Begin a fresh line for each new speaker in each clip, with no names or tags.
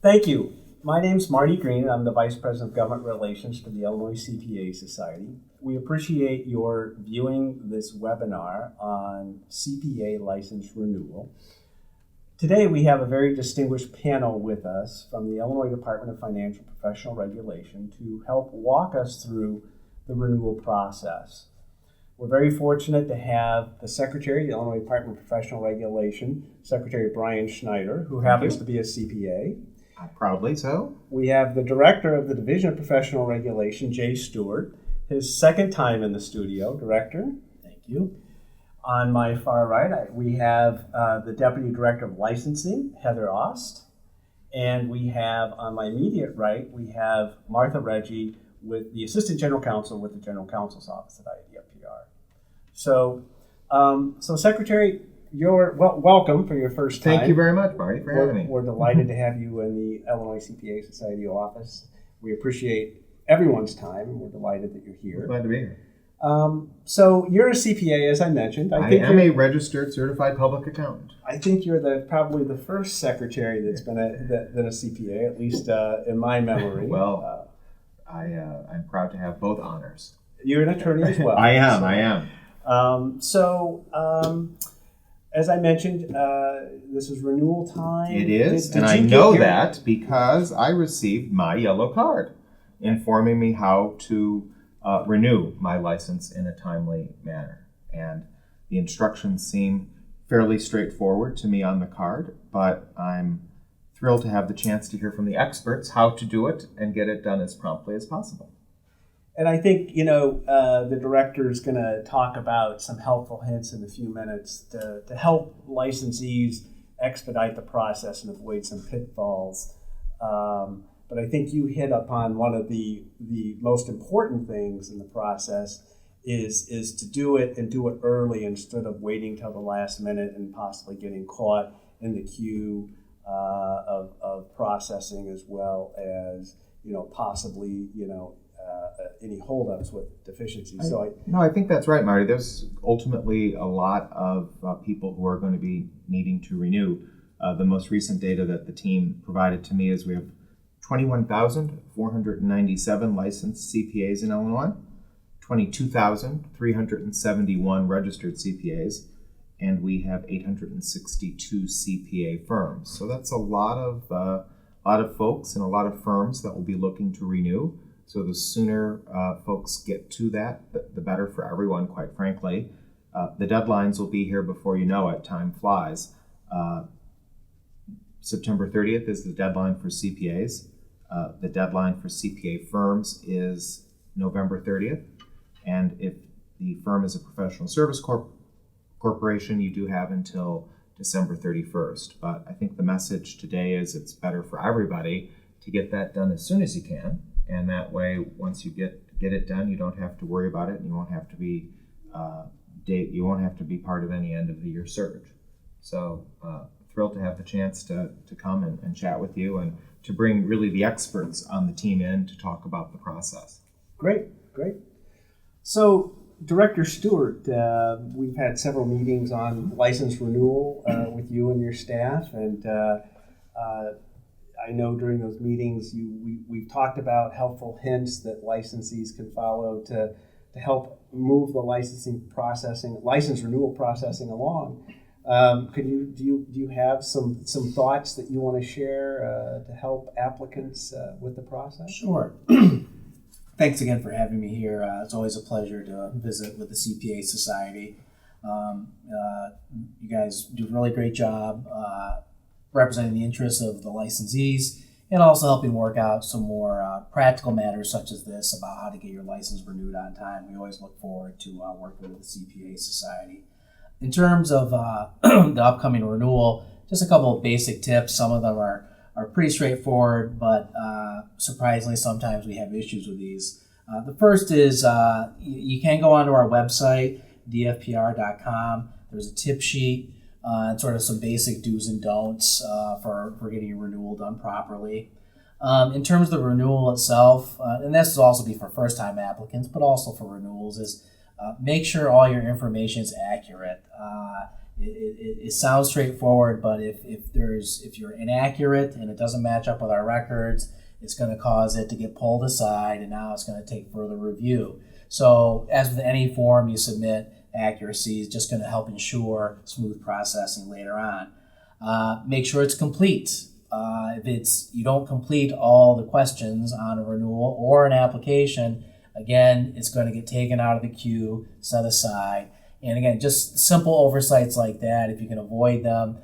Thank you. My name's Marty Green, and I'm the Vice President of Government Relations for the Illinois CPA Society. We appreciate your viewing this webinar on CPA license renewal. Today we have a very distinguished panel with us from the Illinois Department of Financial Professional Regulation to help walk us through the renewal process. We're very fortunate to have the Secretary of the Illinois Department of Professional Regulation, Secretary Brian Schneider, who happens to be a CPA.
Proudly so.
We have the Director of the Division of Professional Regulation, Jay Stewart, his second time in the studio. Director, thank you. On my far right, we have the Deputy Director of Licensing, Heather Ost. And we have, on my immediate right, we have Martha Reggie, with the Assistant General Counsel with the General Counsel's Office at IDFPR. So Secretary, you're welcome for your first time.
Thank you very much, Marty, for having me.
We're delighted to have you in the Illinois CPA Society office. We appreciate everyone's time, and we're delighted that you're here.
Glad to be here.
So you're a CPA, as I mentioned.
I am a registered certified public accountant.
I think you're probably the first secretary that's been a CPA, at least in my memory.
Well, I'm proud to have both honors.
You're an attorney as well.
I am.
As I mentioned, this is renewal time.
It is, and I know that because I received my yellow card informing me how to renew my license in a timely manner. And the instructions seem fairly straightforward to me on the card, but I'm thrilled to have the chance to hear from the experts how to do it and get it done as promptly as possible.
And I think, the director is going to talk about some helpful hints in a few minutes to help licensees expedite the process and avoid some pitfalls. But I think you hit upon one of the most important things in the process is to do it and do it early instead of waiting till the last minute and possibly getting caught in the queue of processing, as well as, possibly, any holdups with deficiencies.
I think that's right, Marty. There's ultimately a lot of people who are going to be needing to renew. The most recent data that the team provided to me is we have 21,497 licensed CPAs in Illinois, 22,371 registered CPAs, and we have 862 CPA firms. So that's a lot of folks and a lot of firms that will be looking to renew. So the sooner folks get to that, the better for everyone, quite frankly. The deadlines will be here before you know it. Time flies. September 30th is the deadline for CPAs. The deadline for CPA firms is November 30th. And if the firm is a professional service corporation, you do have until December 31st. But I think the message today is it's better for everybody to get that done as soon as you can. And that way, once you get it done, you don't have to worry about it, and you won't have to be part of any end of the year surge. So thrilled to have the chance to come and chat with you and to bring really the experts on the team in to talk about the process.
Great. So Director Stewart, we've had several meetings on license renewal with you and your staff, and I know during those meetings we've talked about helpful hints that licensees can follow to help move the license renewal processing along. Do you have some thoughts that you want to share to help applicants with the process?
Sure. Thanks again for having me here. It's always a pleasure to visit with the CPA Society. You guys do a really great job representing the interests of the licensees and also helping work out some more practical matters such as this about how to get your license renewed on time. We always look forward to working with the CPA Society. In terms of the upcoming renewal, just a couple of basic tips. Some of them are pretty straightforward, but surprisingly, sometimes we have issues with these. The first is you can go onto our website, dfpr.com. There's a tip sheet and sort of some basic do's and don'ts for getting your renewal done properly. In terms of the renewal itself, and this will also be for first-time applicants, but also for renewals, is make sure all your information is accurate. It sounds straightforward, but if you're inaccurate and it doesn't match up with our records, it's going to cause it to get pulled aside, and now it's going to take further review. So as with any form you submit, accuracy is just going to help ensure smooth processing later on. Make sure it's complete. If you don't complete all the questions on a renewal or an application, again, it's going to get taken out of the queue, set aside. And again, just simple oversights like that, if you can avoid them,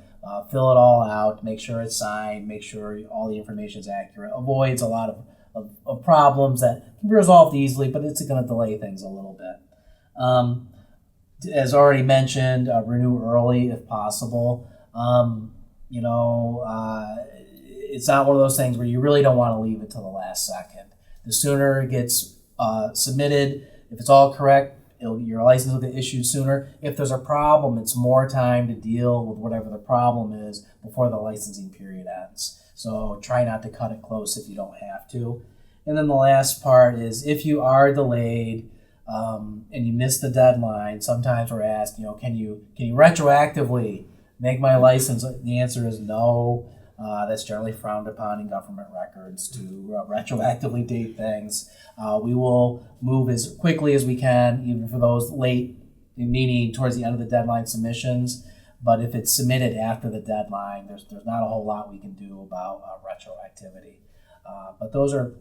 fill it all out, make sure it's signed, make sure all the information is accurate, avoids a lot of problems that can be resolved easily, but it's going to delay things a little bit. As already mentioned, renew early if possible. It's not one of those things where you really don't want to leave it till the last second. The sooner it gets submitted, if it's all correct, your license will get issued sooner. If there's a problem, it's more time to deal with whatever the problem is before the licensing period ends. So try not to cut it close if you don't have to. And then the last part is if you are delayed and you miss the deadline, sometimes we're asked, can you retroactively make my license? The answer is no. That's generally frowned upon in government records to retroactively date things. We will move as quickly as we can, even for those late, meaning towards the end of the deadline submissions. But if it's submitted after the deadline, there's not a whole lot we can do about retroactivity. But those are,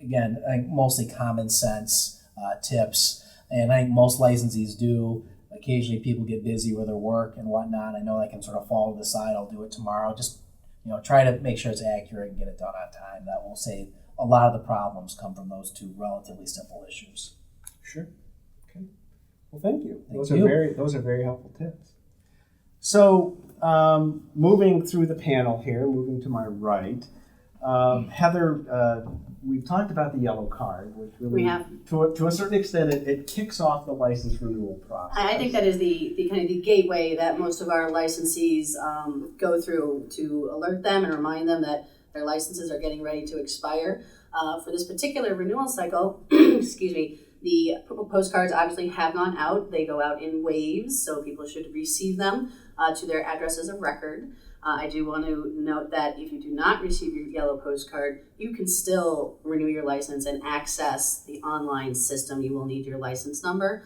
again, I think mostly common sense tips. And I think most licensees do. Occasionally people get busy with their work and whatnot. I know that can sort of fall to the side. I'll do it tomorrow. Just try to make sure it's accurate and get it done on time. That will save a lot of the problems come from those two relatively simple issues.
Sure. Okay. Well, thank you.
Thank
Those are very helpful tips. So, moving through the panel here, moving to my right, Heather, we've talked about the yellow card, which really,
we have.
To a certain extent, it kicks off the license renewal process.
I think that is the kind of the gateway that most of our licensees go through to alert them and remind them that their licenses are getting ready to expire. For this particular renewal cycle, excuse me, the postcards obviously have gone out. They go out in waves, so people should receive them to their addresses of record. I do want to note that if you do not receive your yellow postcard, you can still renew your license and access the online system. You will need your license number,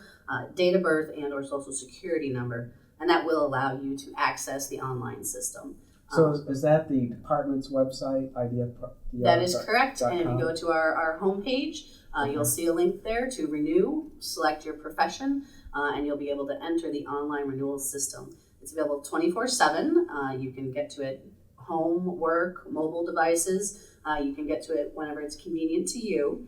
date of birth, and or social security number, and that will allow you to access the online system.
So is that the department's website, IDF?
That is correct, and if you go to our homepage, you'll see a link there to renew, select your profession, and you'll be able to enter the online renewal system. It's available 24/7. You can get to it home, work, mobile devices. You can get to it whenever it's convenient to you.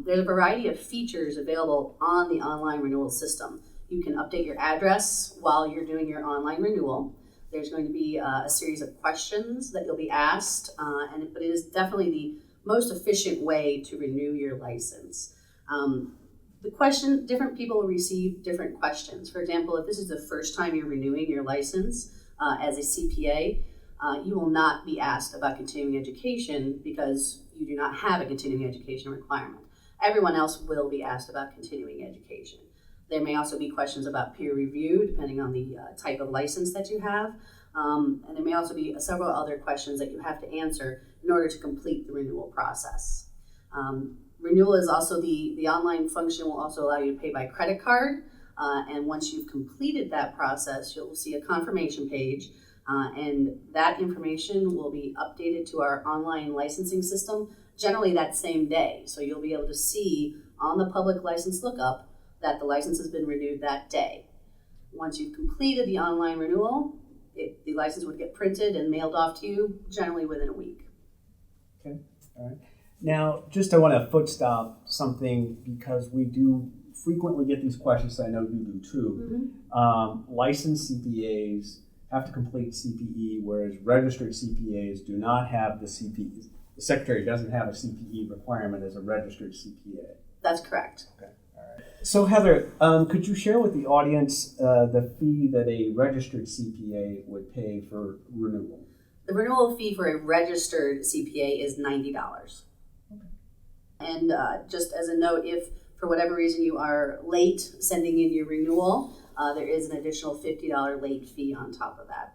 There's a variety of features available on the online renewal system. You can update your address while you're doing your online renewal. There's going to be a series of questions that you'll be asked, but it is definitely the most efficient way to renew your license. Different people will receive different questions. For example, if this is the first time you're renewing your license as a CPA, you will not be asked about continuing education because you do not have a continuing education requirement. Everyone else will be asked about continuing education. There may also be questions about peer review, depending on the type of license that you have. And there may also be several other questions that you have to answer in order to complete the renewal process. Renewal is also the online function will also allow you to pay by credit card. And once you've completed that process, you'll see a confirmation page. And that information will be updated to our online licensing system, generally that same day. So you'll be able to see on the public license lookup that the license has been renewed that day. Once you've completed the online renewal, the license would get printed and mailed off to you, generally within a week.
Okay, all right. Now, I want to foot stop something because we do frequently get these questions, I know you do too.
Mm-hmm.
Licensed CPAs have to complete CPE, whereas registered CPAs do not have the CPE. The secretary doesn't have a CPE requirement as a registered CPA.
That's correct.
Okay. All right. So Heather, could you share with the audience the fee that a registered CPA would pay for renewal?
The renewal fee for a registered CPA is $90. Okay. And just as a note, if for whatever reason you are late sending in your renewal, there is an additional $50 late fee on top of that.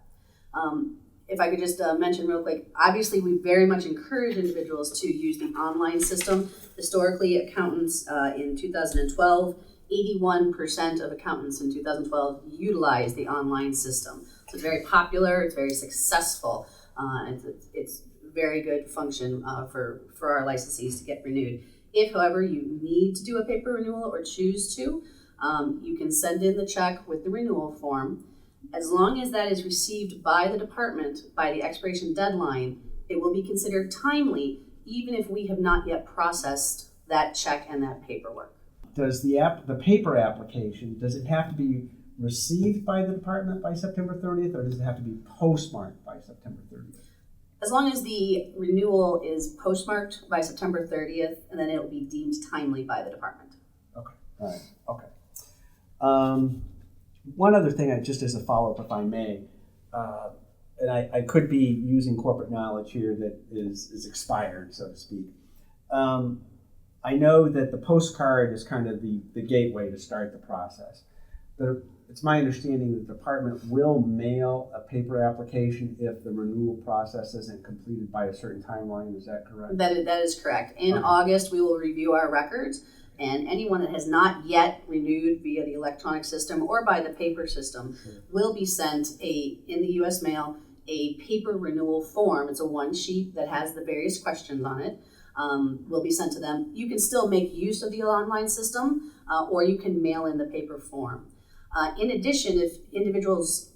If I could just mention real quick, obviously we very much encourage individuals to use the online system. Historically, accountants in 2012, 81% of accountants in 2012 utilized the online system. So it's very popular, it's very successful, it's very good function for our licensees to get renewed. If, however, you need to do a paper renewal or choose to, you can send in the check with the renewal form. As long as that is received by the department by the expiration deadline, it will be considered timely, even if we have not yet processed that check and that paperwork.
Does the paper application, does it have to be received by the department by September 30th, or does it have to be postmarked by September 30th?
As long as the renewal is postmarked by September 30th, and then it will be deemed timely by the department.
Okay, all right, okay. One other thing, just as a follow-up, if I may, and I could be using corporate knowledge here that is expired, so to speak. I know that the postcard is kind of the gateway to start the process. It's my understanding that the department will mail a paper application if the renewal process isn't completed by a certain timeline. Is that correct?
That is correct. In August, we will review our records, and anyone that has not yet renewed via the electronic system or by the paper system will be sent in the U.S. mail a paper renewal form. It's a one sheet that has the various questions on it. Will be sent to them. You can still make use of the online system, or you can mail in the paper form. In addition, if individuals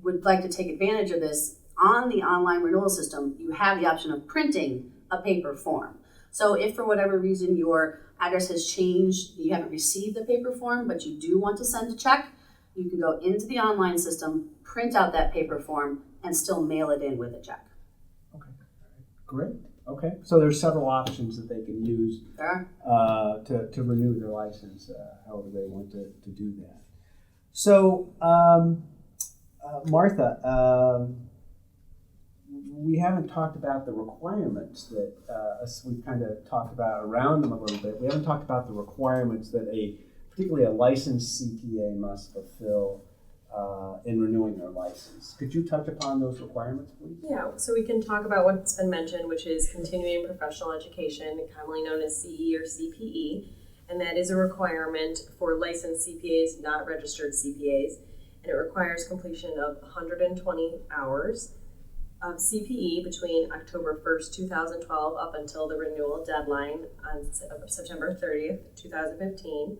would like to take advantage of this, on the online renewal system, you have the option of printing a paper form. So if for whatever reason your address has changed, you haven't received the paper form, but you do want to send a check, you can go into the online system, print out that paper form, and still mail it in with a check.
Okay, great. Okay, so there's several options that they can use to renew their license, however they want to do that. So, Martha, we haven't talked about the requirements that we've kind of talked about around them a little bit. We haven't talked about the requirements that particularly a licensed CPA must fulfill in renewing their license. Could you touch upon those requirements, please?
Yeah, so we can talk about what's been mentioned, which is continuing professional education, commonly known as CE or CPE, and that is a requirement for licensed CPAs, not registered CPAs, and it requires completion of 120 hours of CPE between October 1st, 2012 up until the renewal deadline on September 30th, 2015.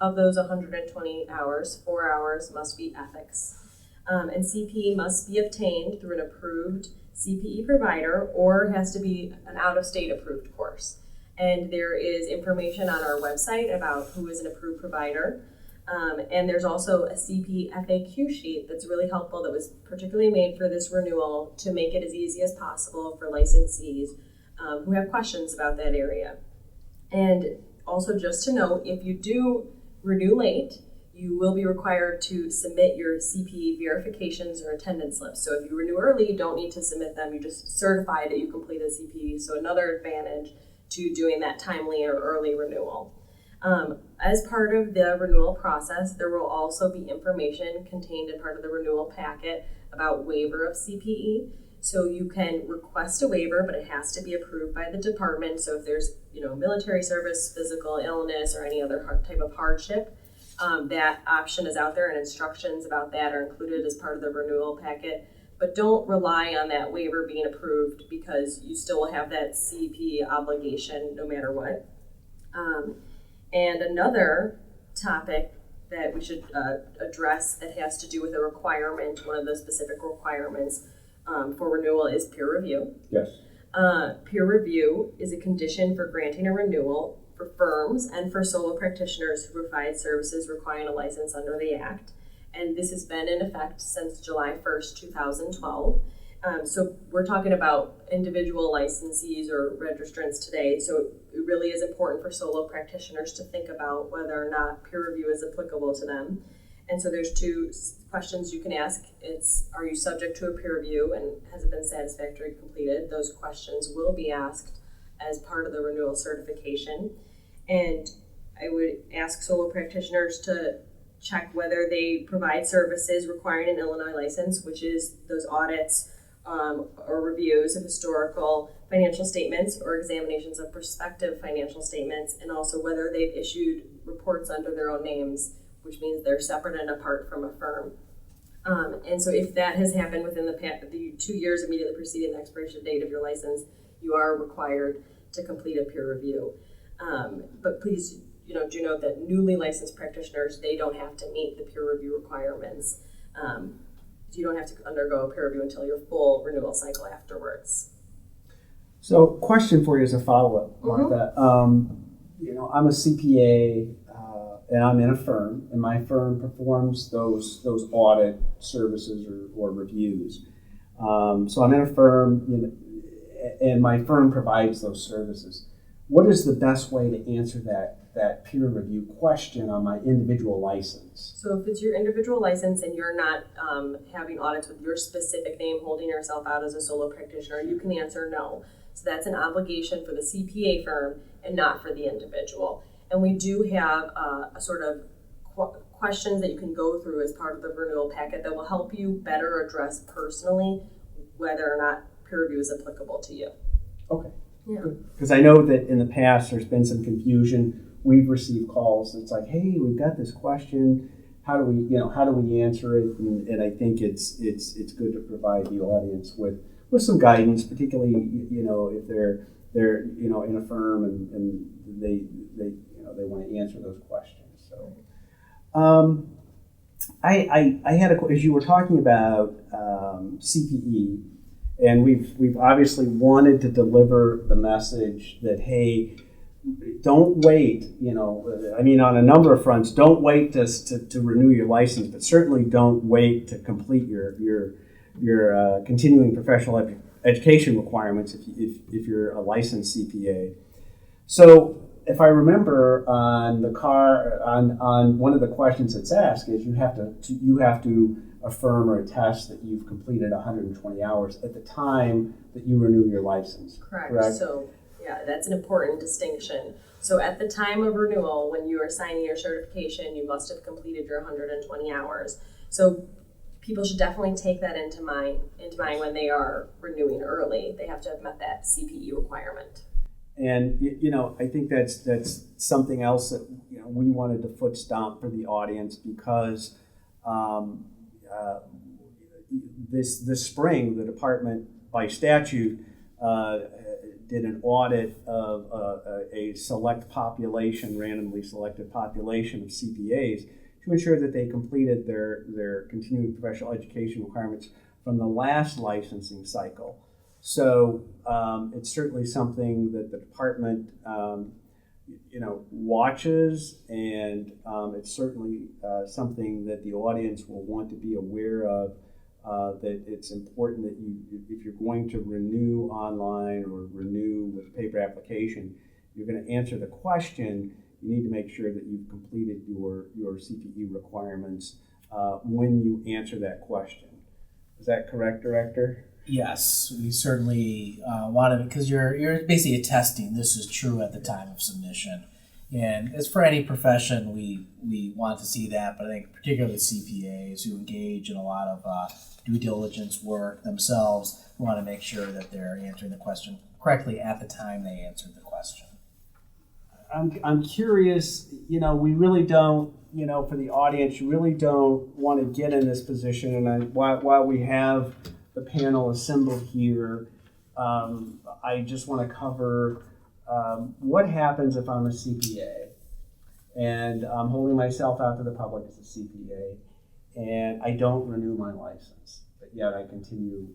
Of those 120 hours, 4 hours must be ethics. And CPE must be obtained through an approved CPE provider or has to be an out-of-state approved course. And there is information on our website about who is an approved provider. And there's also a CPE FAQ sheet that's really helpful that was particularly made for this renewal to make it as easy as possible for licensees who have questions about that area. And also just to note, if you do renew late, you will be required to submit your CPE verifications or attendance slips. So if you renew early, you don't need to submit them. You just certify that you completed CPE. So another advantage to doing that timely or early renewal. As part of the renewal process, there will also be information contained in part of the renewal packet about waiver of CPE. So you can request a waiver, but it has to be approved by the department. So if there's, military service, physical illness, or any other type of hardship, that option is out there, and instructions about that are included as part of the renewal packet. But don't rely on that waiver being approved because you still will have that CPE obligation no matter what. And another topic that we should address that has to do with a requirement, one of the specific requirements for renewal is peer review.
Yes.
Peer review is a condition for granting a renewal for firms and for solo practitioners who provide services requiring a license under the Act. And this has been in effect since July 1st, 2012. So we're talking about individual licensees or registrants today. So it really is important for solo practitioners to think about whether or not peer review is applicable to them. And so there's two questions you can ask. It's, are you subject to a peer review and has it been satisfactorily completed? Those questions will be asked as part of the renewal certification. And I would ask solo practitioners to check whether they provide services requiring an Illinois license, which is those audits or reviews of historical financial statements or examinations of prospective financial statements, and also whether they've issued reports under their own names, which means they're separate and apart from a firm. And so if that has happened within the 2 years immediately preceding the expiration date of your license, you are required to complete a peer review. But please, do note that newly licensed practitioners, they don't have to meet the peer review requirements. You don't have to undergo a peer review until your full renewal cycle afterwards.
So, question for you as a follow-up, Martha. I'm a CPA and I'm in a firm, and my firm performs those audit services or reviews. So I'm in a firm, and my firm provides those services. What is the best way to answer that peer review question on my individual license?
So if it's your individual license and you're not having audits with your specific name, holding yourself out as a solo practitioner, you can answer no. So that's an obligation for the CPA firm and not for the individual. And we do have a sort of questions that you can go through as part of the renewal packet that will help you better address personally whether or not peer review is applicable to you.
Okay.
Yeah.
Because I know that in the past there's been some confusion. We've received calls. It's like, hey, we've got this question. How do we answer it? And I think it's good to provide the audience with some guidance, particularly if they're in a firm and they want to answer those questions. So, I had as you were talking about CPE, and we've obviously wanted to deliver the message that, hey, don't wait. On a number of fronts, don't wait to renew your license, but certainly don't wait to complete your continuing professional education requirements if you're a licensed CPA. So if I remember on one of the questions that's asked is you have to affirm or attest that you've completed 120 hours at the time that you renew your license.
Correct? So yeah, that's an important distinction. So at the time of renewal, when you are signing your certification, you must have completed your 120 hours. So people should definitely take that into mind when they are renewing early. They have to have met that CPE requirement.
And I think that's something else that we wanted to foot stomp for the audience, because this spring the department by statute did an audit of a select population, randomly selected population of CPAs, to ensure that they completed their continuing professional education requirements from the last licensing cycle. So it's certainly something that the department, watches, and it's certainly something that the audience will want to be aware of. That it's important that if you're going to renew online or renew with paper application, you're going to answer the question. You need to make sure that you've completed your CPE requirements when you answer that question. Is that correct, Director?
Yes, we certainly want to, because you're basically attesting this is true at the time of submission. And as for any profession, we want to see that, but I think particularly CPAs who engage in a lot of due diligence work themselves, we want to make sure that they're answering the question correctly at the time they answered the question.
I'm curious, we really don't, for the audience, you really don't want to get in this position. And while we have the panel assembled here, I just want to cover what happens if I'm a CPA and I'm holding myself out to the public as a CPA and I don't renew my license, but yet I continue,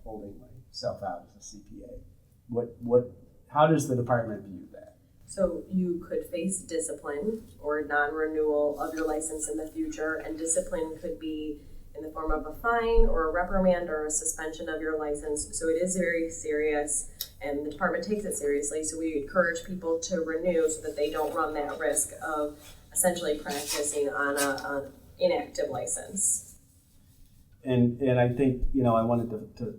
holding myself out as a CPA. How does the department view that?
So you could face discipline or non-renewal of your license in the future, and discipline could be in the form of a fine or a reprimand or a suspension of your license. So it is very serious, and the department takes it seriously. So we encourage people to renew so that they don't run that risk of essentially practicing on an inactive license.
And I think, I wanted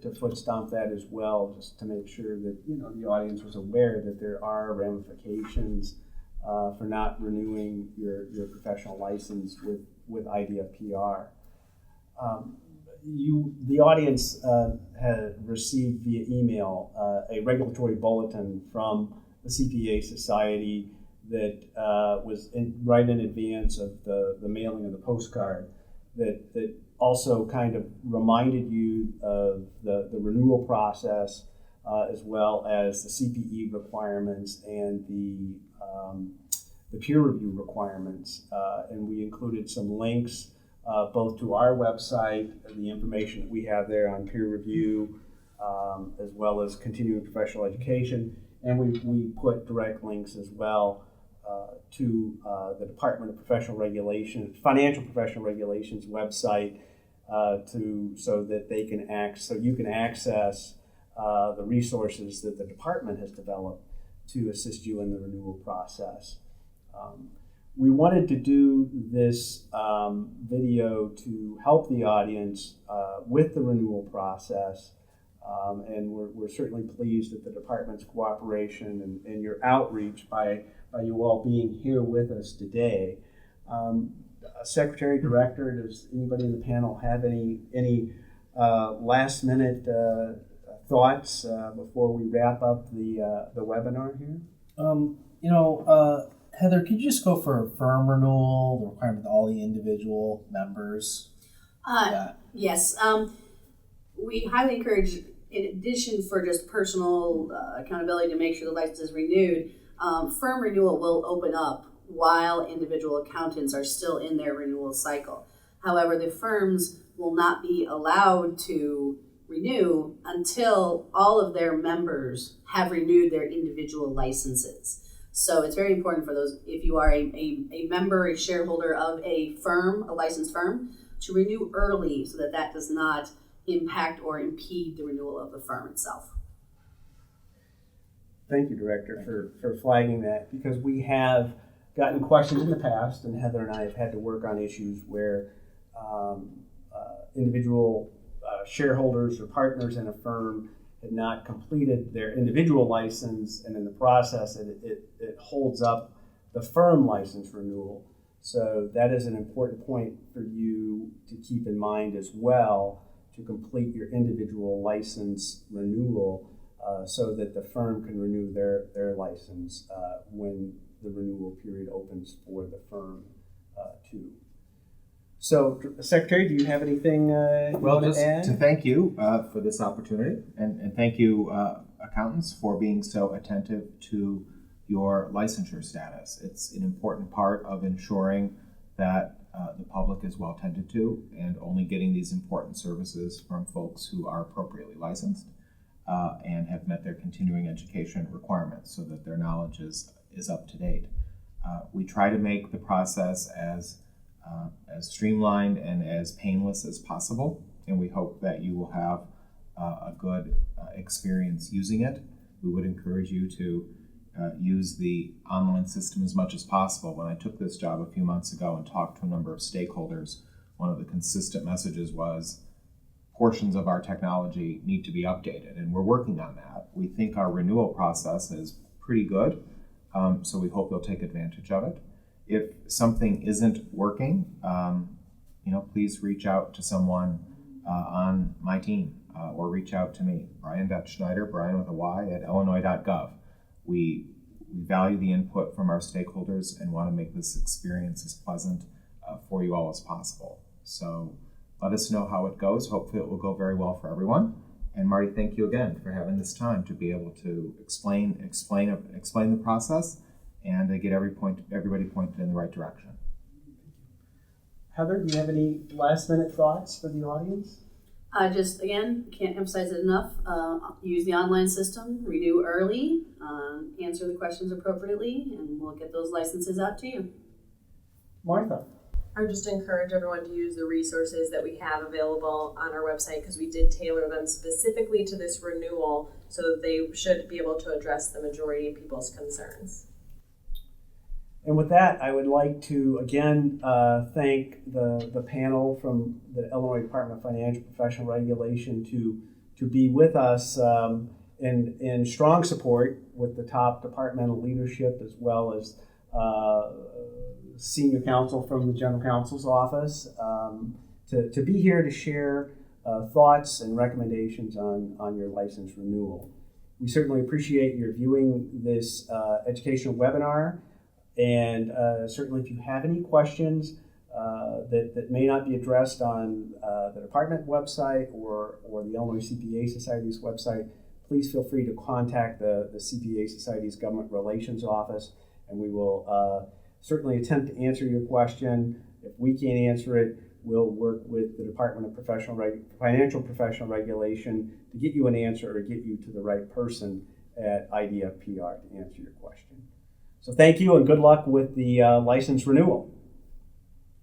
to foot stomp that as well, just to make sure that, the audience was aware that there are ramifications for not renewing your professional license with IDFPR. The audience had received via email a regulatory bulletin from the CPA Society that was right in advance of the mailing of the postcard that also kind of reminded you of the renewal process as well as the CPE requirements and the peer review requirements. And we included some links both to our website, the information that we have there on peer review, as well as continuing professional education. And we put direct links as well to the Department of Professional Regulation, Financial Professional Regulations website, so that they can so you can access the resources that the department has developed to assist you in the renewal process. We wanted to do this video to help the audience with the renewal process, and we're certainly pleased at the department's cooperation and your outreach by you all being here with us today. Secretary, Director, does anybody in the panel have any last minute thoughts before we wrap up the webinar here?
Heather, could you just go for firm renewal, the requirement that all the individual members?
Yes. We highly encourage, in addition for just personal accountability to make sure the license is renewed, firm renewal will open up while individual accountants are still in their renewal cycle. However, the firms will not be allowed to renew until all of their members have renewed their individual licenses. So it's very important for those, if you are a member, a shareholder of a firm, a licensed firm, to renew early so that does not impact or impede the renewal of the firm itself.
Thank you, Director, for flagging that, because we have gotten questions in the past, and Heather and I have had to work on issues where individual shareholders or partners in a firm had not completed their individual license, and in the process it holds up the firm license renewal. So that is an important point for you to keep in mind as well, to complete your individual license renewal so that the firm can renew their license when the renewal period opens for the firm too. So, Secretary, do you have anything you want
just
to add?
to thank you for this opportunity, and thank you, accountants, for being so attentive to your licensure status. It's an important part of ensuring that the public is well tended to and only getting these important services from folks who are appropriately licensed and have met their continuing education requirements so that their knowledge is up to date. We try to make the process as streamlined and as painless as possible, and we hope that you will have a good experience using it. We would encourage you to use the online system as much as possible. When I took this job a few months ago and talked to a number of stakeholders, one of the consistent messages was portions of our technology need to be updated, and we're working on that. We think our renewal process is pretty good, so we hope you'll take advantage of it. If something isn't working, please reach out to someone on my team or reach out to me, Brian.Schneider, Brian with a Y, at illinois.gov. We value the input from our stakeholders and want to make this experience as pleasant for you all as possible. So let us know how it goes. Hopefully it will go very well for everyone. And Marty, thank you again for having this time to be able to explain the process and to get everybody pointed in the right direction.
Heather, do you have any last minute thoughts for the audience?
Just again, can't emphasize it enough. Use the online system, renew early, answer the questions appropriately, and we'll get those licenses out to you.
Martha.
I would just encourage everyone to use the resources that we have available on our website, because we did tailor them specifically to this renewal, so that they should be able to address the majority of people's concerns.
And with that, I would like to again thank the panel from the Illinois Department of Financial Professional Regulation to be with us in strong support with the top departmental leadership, as well as senior counsel from the general counsel's office to be here to share thoughts and recommendations on your license renewal. We certainly appreciate your viewing this educational webinar, and certainly if you have any questions that may not be addressed on the department website or the Illinois CPA Society's website, please feel free to contact the CPA Society's Government Relations Office, and we will certainly attempt to answer your question. If we can't answer it, we'll work with the Department of Financial Professional Regulation to get you an answer or get you to the right person at IDFPR to answer your question. So thank you and good luck with the license renewal.